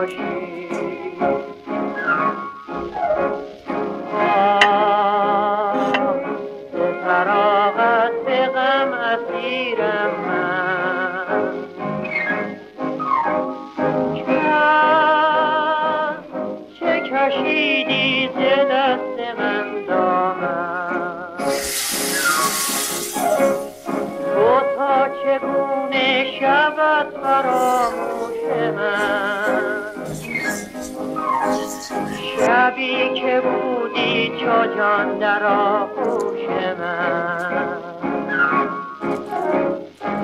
باشی. به فراغت به غم اسیرم من، چه کشیدی ز دست من دامن، تو تا چگونه شود فراموش من، شبی که بودی چو جان در آغوش من،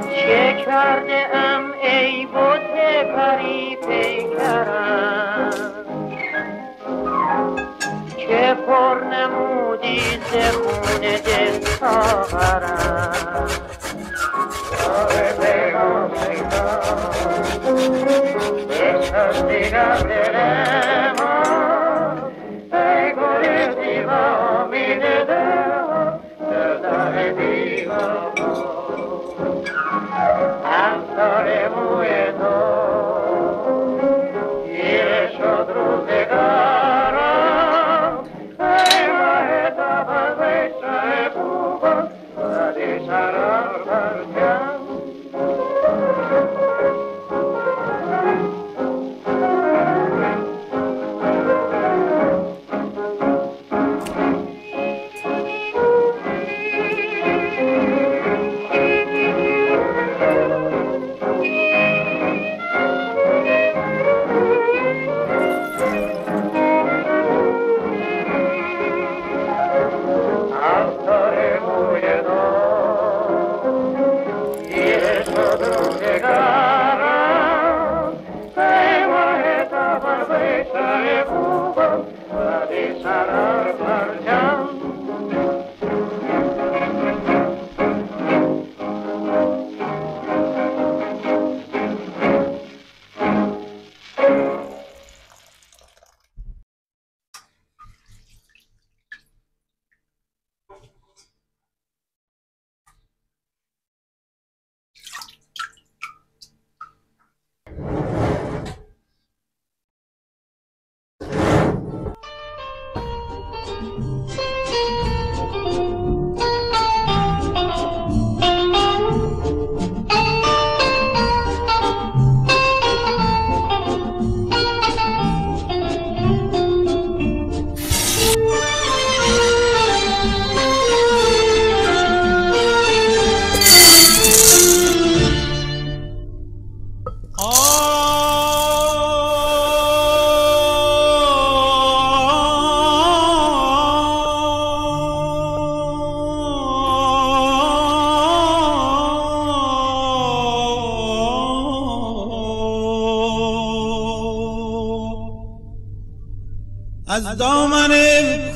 چه کرده ام ای بت پری پیکرم، که پر نمودی ز خون دل ساغرم. بشکستیدم دل ما، ای گل زیبا امید دل، در دیوار افسار موی تو گیره شد روزگارم، ای ماه تابان بیشه خوبان زدی شرار برکن. از دامن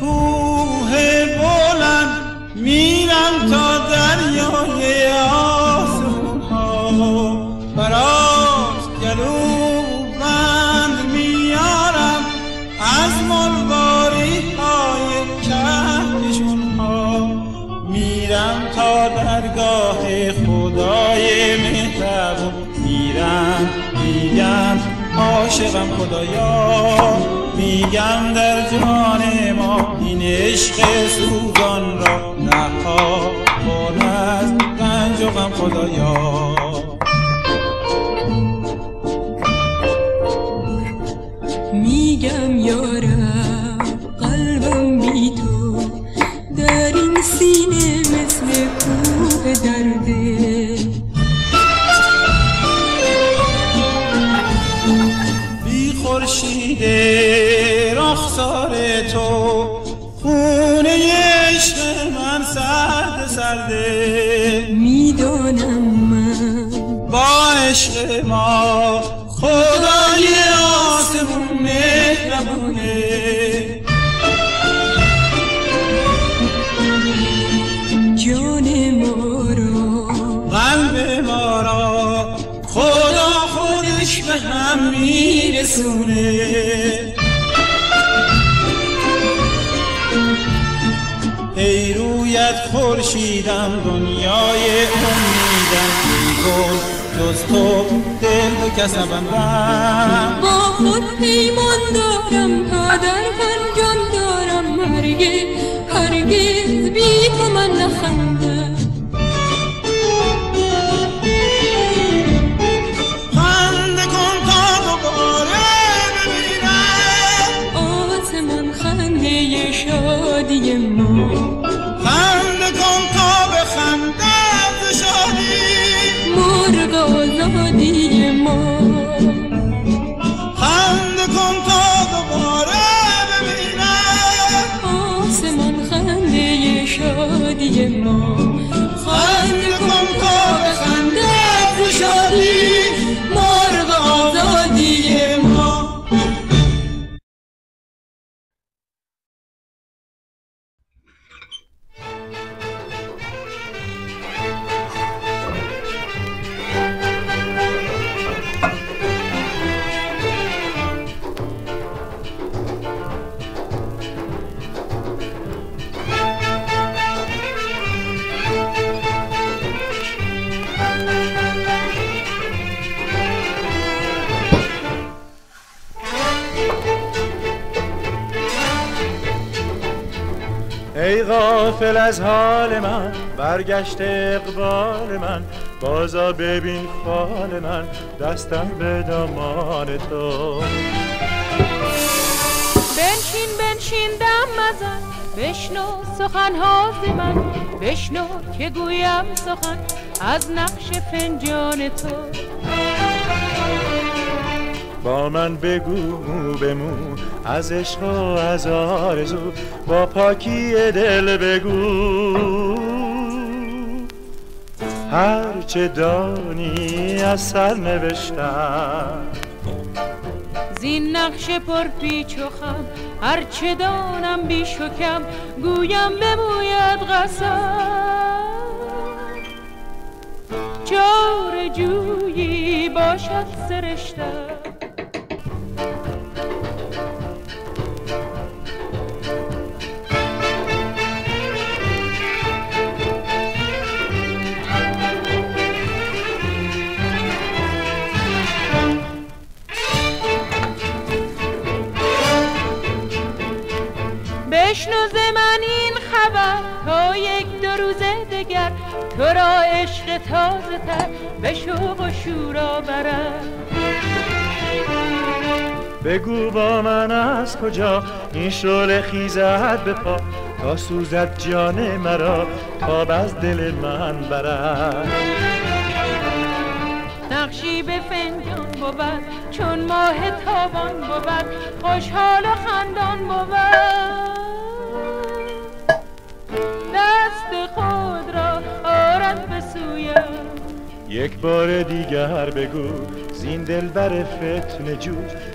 کوه بلند میرم تا دریای آسمون‌ها، براش گلوبند میارم از مروارید کهکشون‌ها، میرم تا درگاه خدای مهربون، میرم میگم عاشقم خدایا، میگم در جان ما این عشق سوزان را رها کن از رنج و غم خدایا. میگم یارم قلبم بی تو در این سینه مثل کوه درده، بی خورشید رخسار تو خونه عشق من سرد سرده، میدانم من با عشق ما خدای آسمون مهربونه، جان ما را قلب ما را خدا خودش به هم میرسونه، ای رویت خورشیدم دنیای امیدم، ای گل جز تو دل به کسم بند. با خود پیمان دارم تا در جان دارم، هرگز بی تو من نخندم. خنده کن تا دوباره ببینم آسمان خنده شادی ما، خنده کن تا به خنده ز شادی مرغ آزادی ما. خنده کن تا دوباره ببینم آسمان خنده شادی ما، خنده کن تا به خنده ز شادی مرغ آزادی ما. ای غافل از حال من، برگشت اقبال من، بازا ببین فال من، دستم به دامان تو. بنشین دم مزن، بشنو سخن‌ها ز من، بشنو که گویم سخن از نقش فنجان تو. با من بگو مو به مو از عشق و از آرزو، با پاکی دل بگو هر چه دانی از سر نوشتم. زین نقش پر پیچ و خم هر چه دانم بیش و کم، گویم بموید قسم جور جویی باشد سرشتم. بشنو ز من این خبر تا یک دو روز دگر، تو را عشق تازه تر به شوق و شورا برد. بگو با من از کجا این شعله خیزد به پا، تا سوزد جان مرا تاب از دل من برد. نقشی به فنجان بود چون ماه تابان بود، خوشحال و خندان بود. دست خود را آرد به سویم. یک بار دیگر بگو زین دل بر فتنه جو،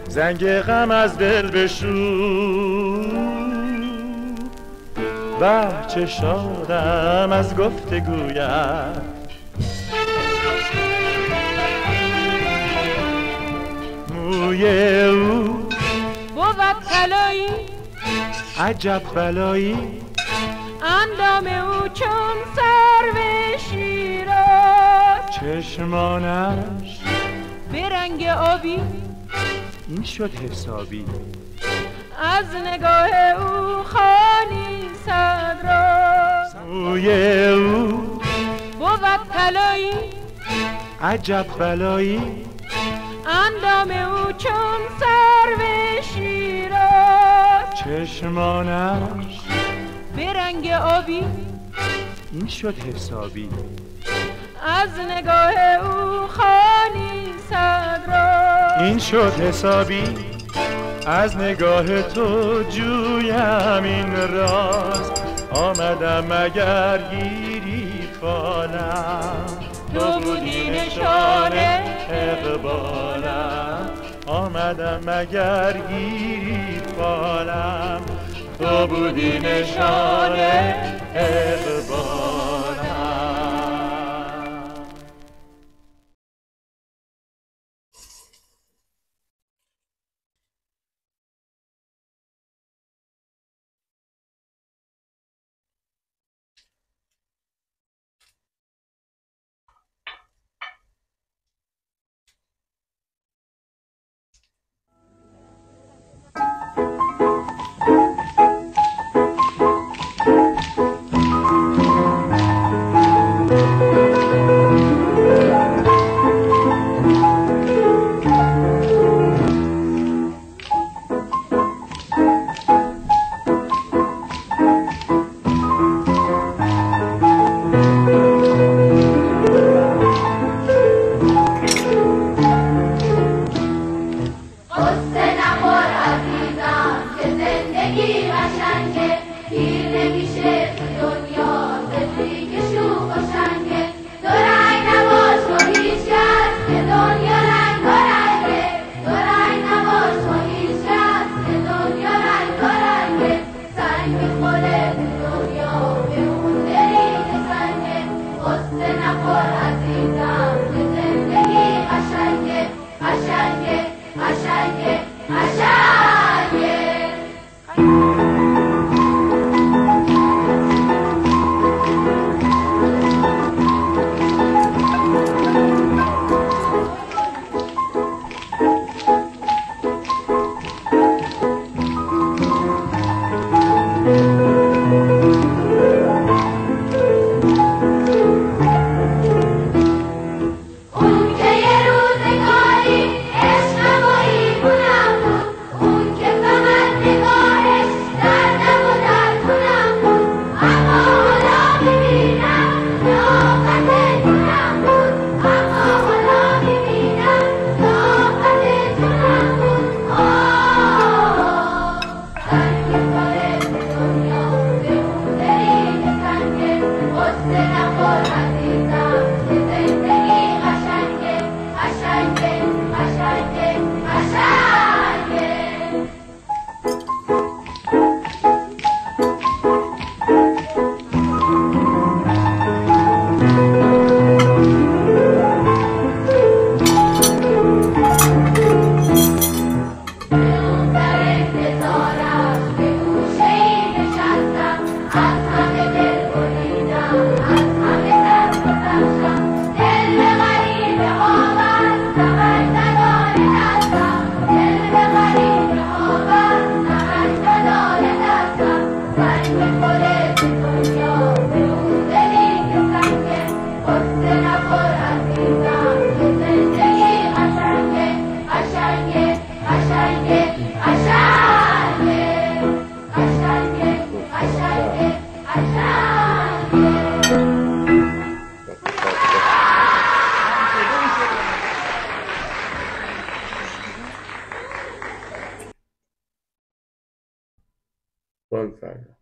زنگ غم از دل بشو. وه چه شادم از گفتگویم، موی او بود طلایی عجب بلایی، اندام او چون سرو شیراز، چشمانش به رنگ آبی این شد حسابی، از نگاه او خالی صدراز. موی او بود طلایی عجب بلایی، اندام او چون سرو شیراز، چشمانش به رنگ آبی این شد حسابی، از نگاه او خالی صدراز. این شد حسابی، از نگاه تو جویم این راز. آمدم مگر گیری فالم، تو بودی نشان اقبالم. آمدم مگر گیری فالم، تو بودی نشان اقبالم. قصه نخور عزیزم که زندگی قشنگه، پیر نمیشه تو دنیا طفلی که شوخ و شنگه. دو رنگ نباش با هیچ کس که دنیا رنگ و رنگه، دو رنگ نباش با هیچ کس که دنیا رنگ و رنگه. سنگ میخوره تو دنیا به اون دلی که سنگه، قصه نخور عزیزم که زندگی قشنگه قشنگه قشنگه قشنگه. Bonfire.